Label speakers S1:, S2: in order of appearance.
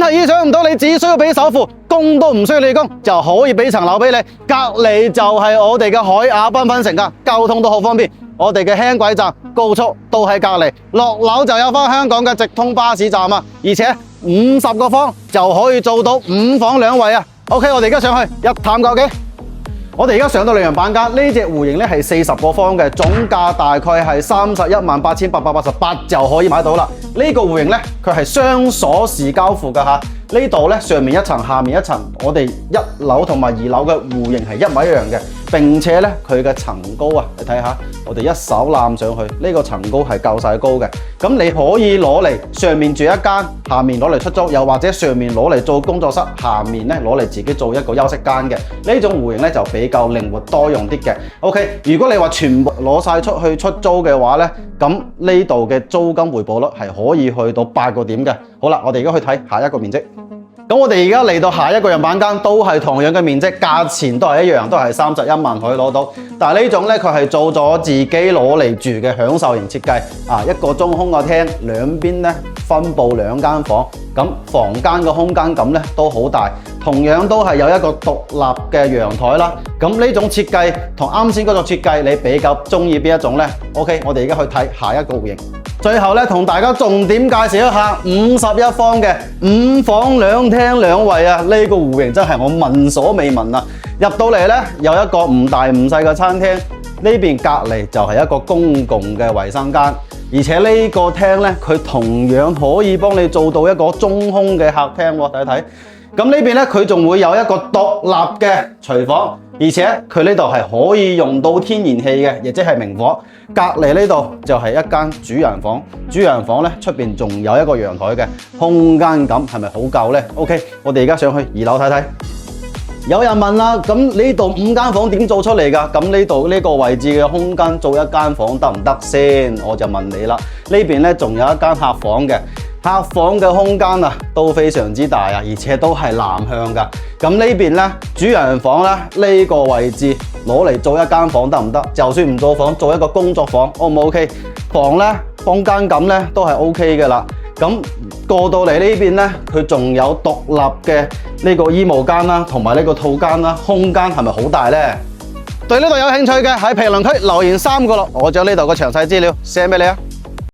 S1: 係意想唔到，你只需要俾首付，供都唔需要你供，就可以俾層樓俾你。隔離就係我哋嘅海雅繽紛城㗎，交通都好方便。我哋嘅輕軌站、高速都喺隔離，落樓就有返香港嘅直通巴士站啊！而且50個方就可以做到5房2衛啊！OK， 我哋而家上去一探究竟。我哋而家上到2人板間，呢隻戶型咧係40個方嘅，總價大概係318888就可以買到啦。呢個戶型咧，佢係雙鎖匙交付㗎嚇。呢度咧上面一層，下面一層，我哋1樓同埋2樓嘅戶型係一模一樣嘅。並且咧佢嘅層高啊，你睇下，我哋一手攬上去，呢個層高係夠晒高嘅。咁你可以攞嚟上面住一間，下面攞嚟出租，又或者上面攞嚟做工作室，下面咧攞嚟自己做一個休息間嘅。呢種戶型咧就比較靈活多用啲嘅。OK， 如果你話全部攞晒出去出租嘅話咧，咁呢度嘅租金回報率係可以去到8個點嘅。好啦，我哋而家去睇下一個面積。咁我哋而家嚟到下一個人板間，都係同樣嘅面積，價錢都係一樣，都係31萬可以攞到。但係呢種咧，佢係做咗自己攞嚟住嘅享受型設計啊，一個中空嘅廳，兩邊咧分佈2間房，咁房間嘅空間感咧都好大，同樣都係有一個獨立嘅陽台啦。咁呢種設計同啱先嗰種設計，你比較中意邊一種呢？ OK， 我哋而家去睇下一個戶型。最後咧，同大家重點介紹一下51方嘅5房2廳2衛啊！呢個戶型真係我聞所未聞啊！入到嚟咧，有一個唔大唔細嘅餐廳，呢邊隔離就係一個公共嘅衛生間，而且呢個廳咧，佢同樣可以幫你做到一個中空嘅客廳喎，睇睇。咁呢邊咧，佢仲會有一個獨立嘅廚房，而且佢呢度係可以用到天然氣嘅，亦即係明火。隔離呢度就係一間主人房，主人房咧出邊仲有一個陽台嘅，空間感係咪好夠呢？ OK， 我哋而家上去2樓睇睇。有人問啦，咁呢度5間房點做出嚟㗎？咁呢度呢個位置嘅空間做一間房得唔得先？我就問你啦。呢邊咧仲有一間客房嘅。客房嘅空間啊都非常之大啊，而且都係南向㗎。咁呢邊咧主人房咧呢個位置攞嚟做一間房得唔得？就算唔做房，做一個工作房 O 唔 OK？房咧空間感咧都係 OK 嘅啦。咁過到嚟呢邊咧，佢仲有獨立嘅呢個衣帽間啦，同埋呢個套間啦，空間係咪好大呢？對呢度有興趣嘅喺評論區留言3個咯，我將呢度嘅詳細資料 send 俾你啊！